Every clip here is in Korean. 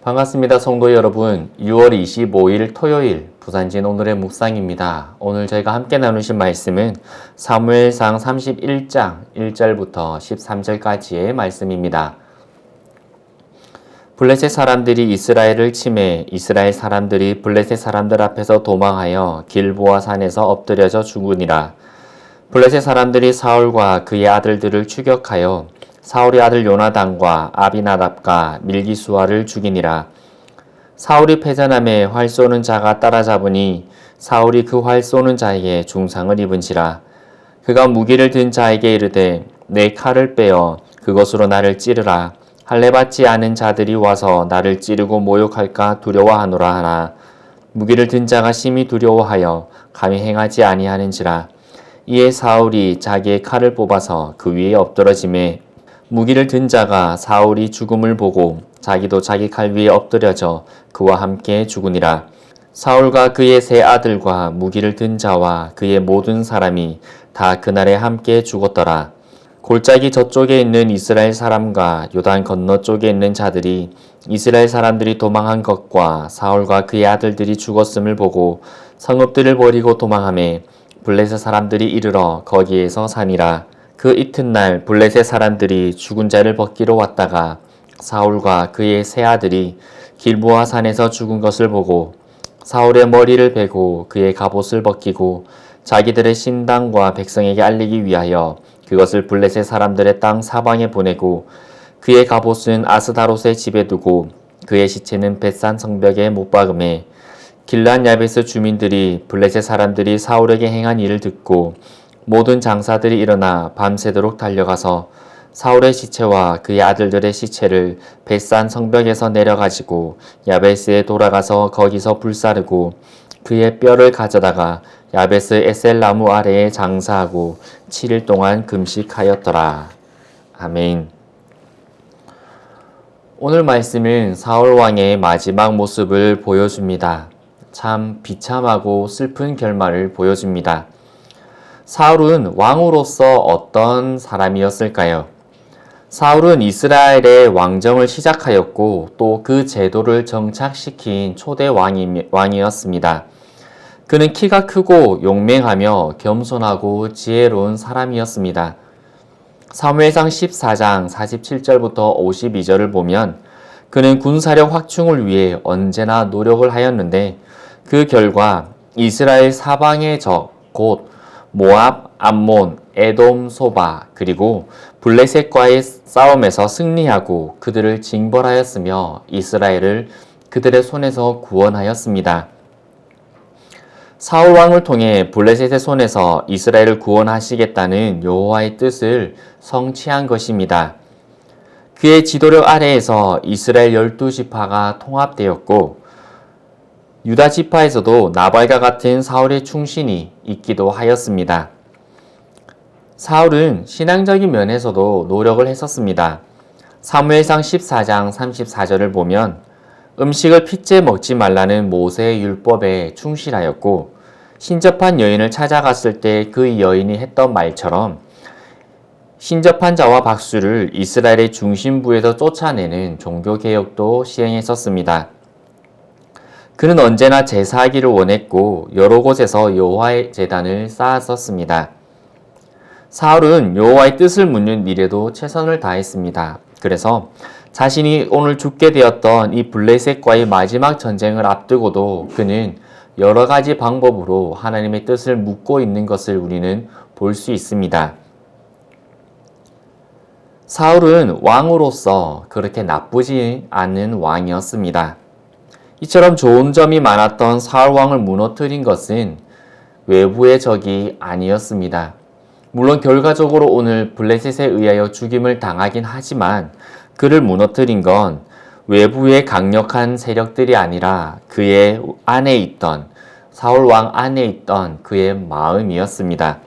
반갑습니다. 성도 여러분. 6월 25일 토요일 부산진 오늘의 묵상입니다. 오늘 저희가 함께 나누신 말씀은 사무엘상 31장 1절부터 13절까지의 말씀입니다. 블레셋 사람들이 이스라엘을 침해 이스라엘 사람들이 블레셋 사람들 앞에서 도망하여 길보아 산에서 엎드려져 죽으니라. 블레셋 사람들이 사울과 그의 아들들을 추격하여 사울의 아들 요나단과 아비나답과 밀기수아를 죽이니라. 사울이 패전함에 활 쏘는 자가 따라잡으니 사울이 그 활 쏘는 자에게 중상을 입은지라. 그가 무기를 든 자에게 이르되 내 칼을 빼어 그것으로 나를 찌르라. 할례받지 않은 자들이 와서 나를 찌르고 모욕할까 두려워하노라 하나 무기를 든 자가 심히 두려워하여 감히 행하지 아니하는지라. 이에 사울이 자기의 칼을 뽑아서 그 위에 엎드러지매 무기를 든 자가 사울이 죽음을 보고 자기도 자기 칼 위에 엎드려져 그와 함께 죽으니라. 사울과 그의 세 아들과 무기를 든 자와 그의 모든 사람이 다 그날에 함께 죽었더라. 골짜기 저쪽에 있는 이스라엘 사람과 요단 건너 쪽에 있는 자들이 이스라엘 사람들이 도망한 것과 사울과 그의 아들들이 죽었음을 보고 성읍들을 버리고 도망하매 블레셋 사람들이 이르러 거기에서 사니라. 그 이튿날 블레셋 사람들이 죽은 자를 벗기러 왔다가 사울과 그의 세 아들이 길보아 산에서 죽은 것을 보고 사울의 머리를 베고 그의 갑옷을 벗기고 자기들의 신당과 백성에게 알리기 위하여 그것을 블레셋 사람들의 땅 사방에 보내고 그의 갑옷은 아스다롯의 집에 두고 그의 시체는 벳산 성벽에 못 박음에 길란 야베스 주민들이 블레셋 사람들이 사울에게 행한 일을 듣고 모든 장사들이 일어나 밤새도록 달려가서 사울의 시체와 그의 아들들의 시체를 벳산 성벽에서 내려가지고 야베스에 돌아가서 거기서 불사르고 그의 뼈를 가져다가 야베스 에셀 나무 아래에 장사하고 7일 동안 금식하였더라. 아멘. 오늘 말씀은 사울 왕의 마지막 모습을 보여줍니다. 참 비참하고 슬픈 결말을 보여줍니다. 사울은 왕으로서 어떤 사람이었을까요? 사울은 이스라엘의 왕정을 시작하였고 또 그 제도를 정착시킨 초대 왕이었습니다. 그는 키가 크고 용맹하며 겸손하고 지혜로운 사람이었습니다. 사무엘상 14장 47절부터 52절을 보면 그는 군사력 확충을 위해 언제나 노력을 하였는데 그 결과 이스라엘 사방의 적, 곧 모압, 암몬, 에돔, 소바, 그리고 블레셋과의 싸움에서 승리하고 그들을 징벌하였으며 이스라엘을 그들의 손에서 구원하였습니다. 사울 왕을 통해 블레셋의 손에서 이스라엘을 구원하시겠다는 여호와의 뜻을 성취한 것입니다. 그의 지도력 아래에서 이스라엘 12지파가 통합되었고 유다 지파에서도 나발과 같은 사울의 충신이 있기도 하였습니다. 사울은 신앙적인 면에서도 노력을 했었습니다. 사무엘상 14장 34절을 보면 음식을 핏째 먹지 말라는 모세의 율법에 충실하였고 신접한 여인을 찾아갔을 때 그 여인이 했던 말처럼 신접한 자와 박수를 이스라엘의 중심부에서 쫓아내는 종교개혁도 시행했었습니다. 그는 언제나 제사하기를 원했고 여러 곳에서 여호와의 제단을 쌓았었습니다. 사울은 여호와의 뜻을 묻는 일에도 최선을 다했습니다. 그래서 자신이 오늘 죽게 되었던 이 블레셋과의 마지막 전쟁을 앞두고도 그는 여러 가지 방법으로 하나님의 뜻을 묻고 있는 것을 우리는 볼 수 있습니다. 사울은 왕으로서 그렇게 나쁘지 않은 왕이었습니다. 이처럼 좋은 점이 많았던 사울 왕을 무너뜨린 것은 외부의 적이 아니었습니다. 물론 결과적으로 오늘 블레셋에 의하여 죽임을 당하긴 하지만 그를 무너뜨린 건 외부의 강력한 세력들이 아니라 그의 안에 있던 사울 왕 안에 있던 그의 마음이었습니다.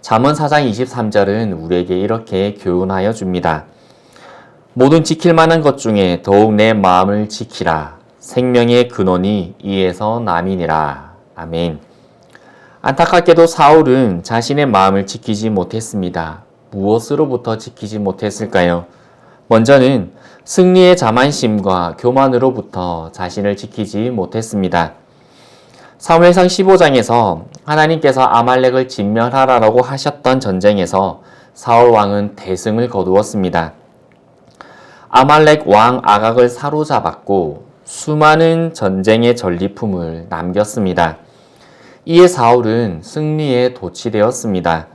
잠언 4장 23절은 우리에게 이렇게 교훈하여 줍니다. 모든 지킬 만한 것 중에 더욱 내 마음을 지키라. 생명의 근원이 이에서 남이니라. 아멘. 안타깝게도 사울은 자신의 마음을 지키지 못했습니다. 무엇으로부터 지키지 못했을까요? 먼저는 승리의 자만심과 교만으로부터 자신을 지키지 못했습니다. 사무엘상 15장에서 하나님께서 아말렉을 진멸하라고 하셨던 전쟁에서 사울 왕은 대승을 거두었습니다. 아말렉 왕 아각을 사로잡았고 수많은 전쟁의 전리품을 남겼습니다. 이에 사울은 승리에 도취되었습니다.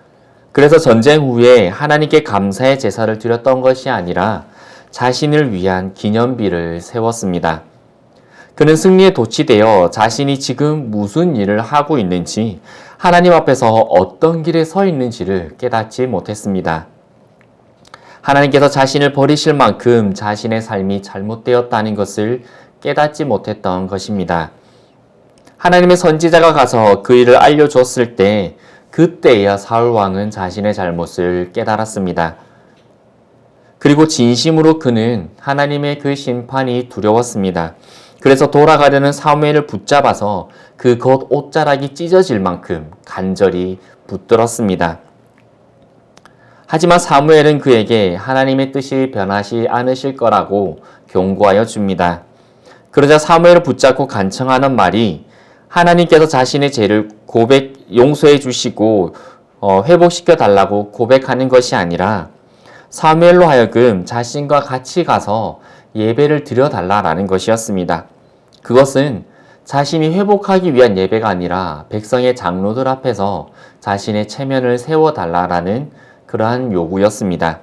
그래서 전쟁 후에 하나님께 감사의 제사를 드렸던 것이 아니라 자신을 위한 기념비를 세웠습니다. 그는 승리에 도취되어 자신이 지금 무슨 일을 하고 있는지, 하나님 앞에서 어떤 길에 서 있는지를 깨닫지 못했습니다. 하나님께서 자신을 버리실 만큼 자신의 삶이 잘못되었다는 것을 깨닫지 못했던 것입니다. 하나님의 선지자가 가서 그 일을 알려줬을 때 그때야 사울 왕은 자신의 잘못을 깨달았습니다. 그리고 진심으로 그는 하나님의 그 심판이 두려웠습니다. 그래서 돌아가려는 사무엘을 붙잡아서 그 겉 옷자락이 찢어질 만큼 간절히 붙들었습니다. 하지만 사무엘은 그에게 하나님의 뜻이 변하지 않으실 거라고 경고하여 줍니다. 그러자 사무엘을 붙잡고 간청하는 말이 하나님께서 자신의 죄를 용서해 주시고 회복시켜 달라고 고백하는 것이 아니라 사무엘로 하여금 자신과 같이 가서 예배를 드려달라라는 것이었습니다. 그것은 자신이 회복하기 위한 예배가 아니라 백성의 장로들 앞에서 자신의 체면을 세워달라라는 그러한 요구였습니다.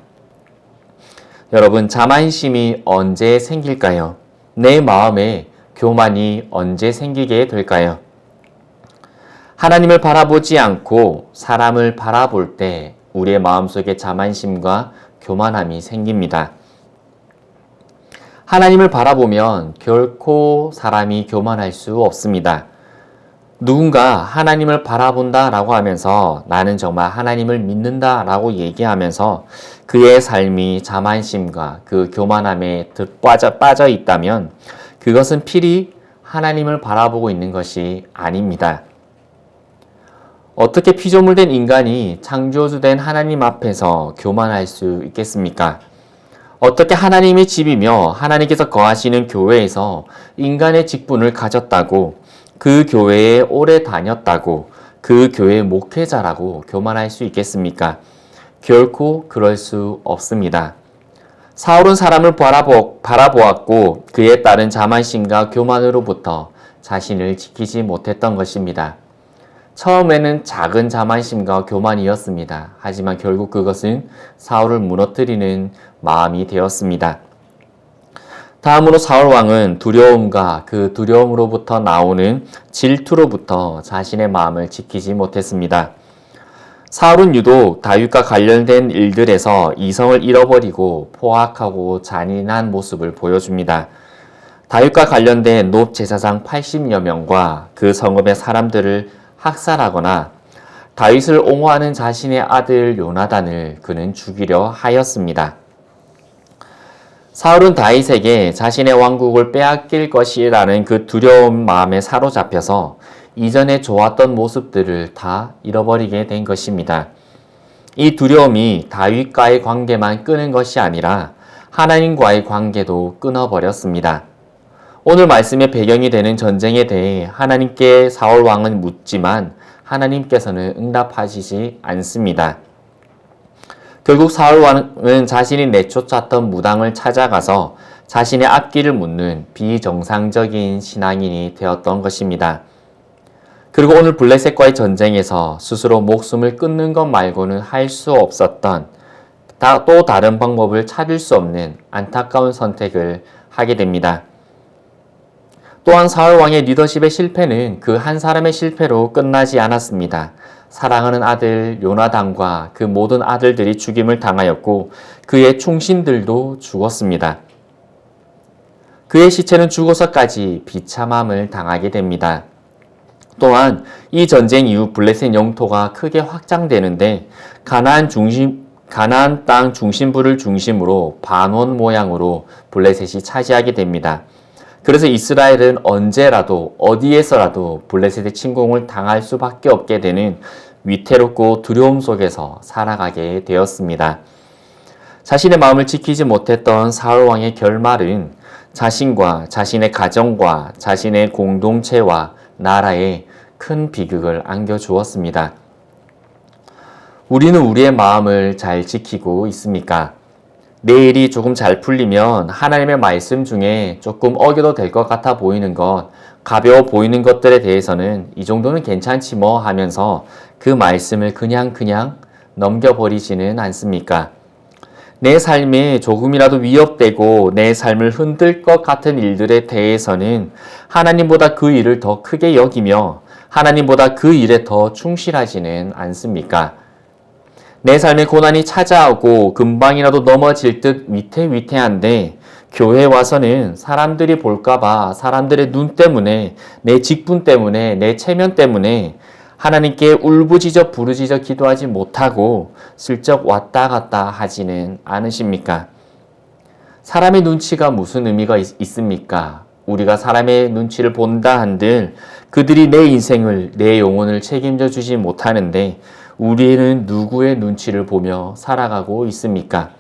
여러분, 자만심이 언제 생길까요? 내 마음에 교만이 언제 생기게 될까요? 하나님을 바라보지 않고 사람을 바라볼 때 우리의 마음속에 자만심과 교만함이 생깁니다. 하나님을 바라보면 결코 사람이 교만할 수 없습니다. 누군가 하나님을 바라본다 라고 하면서 나는 정말 하나님을 믿는다 라고 얘기하면서 그의 삶이 자만심과 그 교만함에 빠져 있다면 그것은 필히 하나님을 바라보고 있는 것이 아닙니다. 어떻게 피조물된 인간이 창조주된 하나님 앞에서 교만할 수 있겠습니까? 어떻게 하나님의 집이며 하나님께서 거하시는 교회에서 인간의 직분을 가졌다고, 그 교회에 오래 다녔다고, 그 교회의 목회자라고 교만할 수 있겠습니까? 결코 그럴 수 없습니다. 사울은 사람을 바라보았고 그에 따른 자만심과 교만으로부터 자신을 지키지 못했던 것입니다. 처음에는 작은 자만심과 교만이었습니다. 하지만 결국 그것은 사울을 무너뜨리는 마음이 되었습니다. 다음으로 사울 왕은 두려움과 그 두려움으로부터 나오는 질투로부터 자신의 마음을 지키지 못했습니다. 사울은 유독 다윗과 관련된 일들에서 이성을 잃어버리고 포악하고 잔인한 모습을 보여줍니다. 다윗과 관련된 놋 제사장 80여 명과 그 성읍의 사람들을 학살하거나 다윗을 옹호하는 자신의 아들 요나단을 그는 죽이려 하였습니다. 사울은 다윗에게 자신의 왕국을 빼앗길 것이라는 그 두려운 마음에 사로잡혀서 이전에 좋았던 모습들을 다 잃어버리게 된 것입니다. 이 두려움이 다윗과의 관계만 끊은 것이 아니라 하나님과의 관계도 끊어버렸습니다. 오늘 말씀의 배경이 되는 전쟁에 대해 하나님께 사울 왕은 묻지만 하나님께서는 응답하시지 않습니다. 결국 사울 왕은 자신이 내쫓았던 무당을 찾아가서 자신의 앞길을 묻는 비정상적인 신앙인이 되었던 것입니다. 그리고 오늘 블레셋과의 전쟁에서 스스로 목숨을 끊는 것 말고는 할 수 없었던 또 다른 방법을 찾을 수 없는 안타까운 선택을 하게 됩니다. 또한 사울 왕의 리더십의 실패는 그 한 사람의 실패로 끝나지 않았습니다. 사랑하는 아들 요나단과 그 모든 아들들이 죽임을 당하였고 그의 충신들도 죽었습니다. 그의 시체는 죽어서까지 비참함을 당하게 됩니다. 또한 이 전쟁 이후 블레셋 영토가 크게 확장되는데 가나안 땅 중심부를 중심으로 반원 모양으로 블레셋이 차지하게 됩니다. 그래서 이스라엘은 언제라도 어디에서라도 블레셋의 침공을 당할 수밖에 없게 되는 위태롭고 두려움 속에서 살아가게 되었습니다. 자신의 마음을 지키지 못했던 사울 왕의 결말은 자신과 자신의 가정과 자신의 공동체와 나라에 큰 비극을 안겨주었습니다. 우리는 우리의 마음을 잘 지키고 있습니까? 내 일이 조금 잘 풀리면 하나님의 말씀 중에 조금 어겨도 될 것 같아 보이는 것, 가벼워 보이는 것들에 대해서는 이 정도는 괜찮지 뭐 하면서 그 말씀을 그냥 넘겨버리지는 않습니까? 내 삶에 조금이라도 위협되고 내 삶을 흔들 것 같은 일들에 대해서는 하나님보다 그 일을 더 크게 여기며 하나님보다 그 일에 더 충실하지는 않습니까? 내 삶에 고난이 찾아오고 금방이라도 넘어질 듯 위태위태한데 교회에 와서는 사람들이 볼까봐 사람들의 눈 때문에 내 직분 때문에 내 체면 때문에 하나님께 울부짖어 부르짖어 기도하지 못하고 슬쩍 왔다 갔다 하지는 않으십니까? 사람의 눈치가 무슨 의미가 있습니까? 우리가 사람의 눈치를 본다 한들 그들이 내 인생을 내 영혼을 책임져 주지 못하는데 우리는 누구의 눈치를 보며 살아가고 있습니까?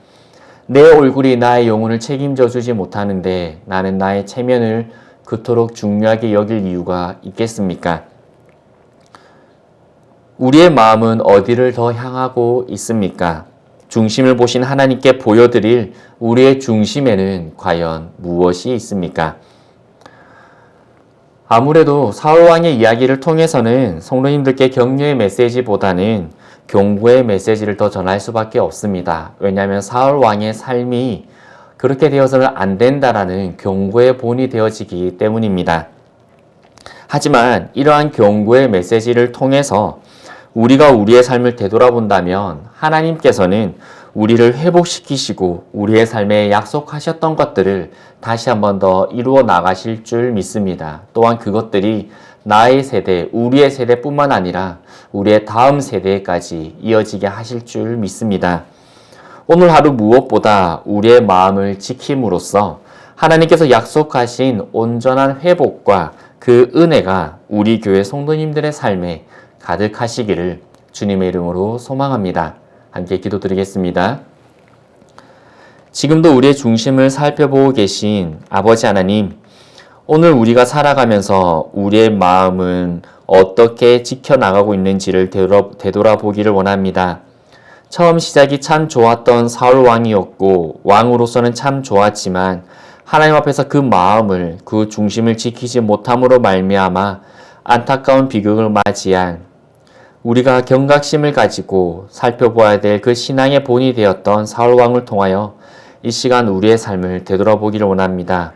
내 얼굴이 나의 영혼을 책임져 주지 못하는데 나는 나의 체면을 그토록 중요하게 여길 이유가 있겠습니까? 우리의 마음은 어디를 더 향하고 있습니까? 중심을 보신 하나님께 보여드릴 우리의 중심에는 과연 무엇이 있습니까? 아무래도 사울왕의 이야기를 통해서는 성도님들께 격려의 메시지보다는 경고의 메시지를 더 전할 수밖에 없습니다. 왜냐하면 사울왕의 삶이 그렇게 되어서는 안 된다라는 경고의 본이 되어지기 때문입니다. 하지만 이러한 경고의 메시지를 통해서 우리가 우리의 삶을 되돌아본다면 하나님께서는 우리를 회복시키시고 우리의 삶에 약속하셨던 것들을 다시 한 번 더 이루어 나가실 줄 믿습니다. 또한 그것들이 나의 세대, 우리의 세대뿐만 아니라 우리의 다음 세대까지 이어지게 하실 줄 믿습니다. 오늘 하루 무엇보다 우리의 마음을 지킴으로써 하나님께서 약속하신 온전한 회복과 그 은혜가 우리 교회 성도님들의 삶에 가득하시기를 주님의 이름으로 소망합니다. 함께 기도드리겠습니다. 지금도 우리의 중심을 살펴보고 계신 아버지 하나님, 오늘 우리가 살아가면서 우리의 마음은 어떻게 지켜나가고 있는지를 되돌아보기를 원합니다. 처음 시작이 참 좋았던 사울 왕이었고 왕으로서는 참 좋았지만 하나님 앞에서 그 마음을, 그 중심을 지키지 못함으로 말미암아 안타까운 비극을 맞이한 우리가 경각심을 가지고 살펴보아야 될 그 신앙의 본이 되었던 사울왕을 통하여 이 시간 우리의 삶을 되돌아보기를 원합니다.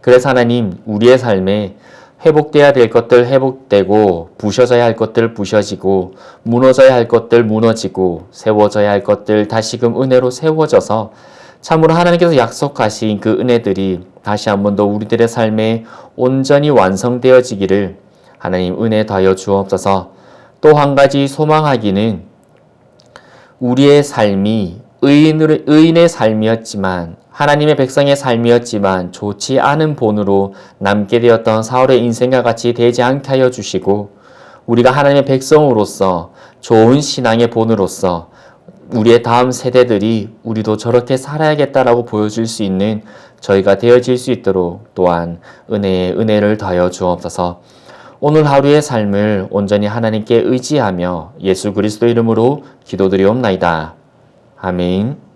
그래서 하나님, 우리의 삶에 회복돼야 될 것들 회복되고 부셔져야 할 것들 부셔지고 무너져야 할 것들 무너지고 세워져야 할 것들 다시금 은혜로 세워져서 참으로 하나님께서 약속하신 그 은혜들이 다시 한 번 더 우리들의 삶에 온전히 완성되어지기를 하나님 은혜 더하여 주옵소서. 또 한 가지 소망하기는 우리의 삶이 의인의 삶이었지만 하나님의 백성의 삶이었지만 좋지 않은 본으로 남게 되었던 사울의 인생과 같이 되지 않게 하여 주시고 우리가 하나님의 백성으로서 좋은 신앙의 본으로서 우리의 다음 세대들이 우리도 저렇게 살아야겠다라고 보여줄 수 있는 저희가 되어질 수 있도록 또한 은혜를 더하여 주옵소서. 오늘 하루의 삶을 온전히 하나님께 의지하며 예수 그리스도 이름으로 기도드리옵나이다. 아멘.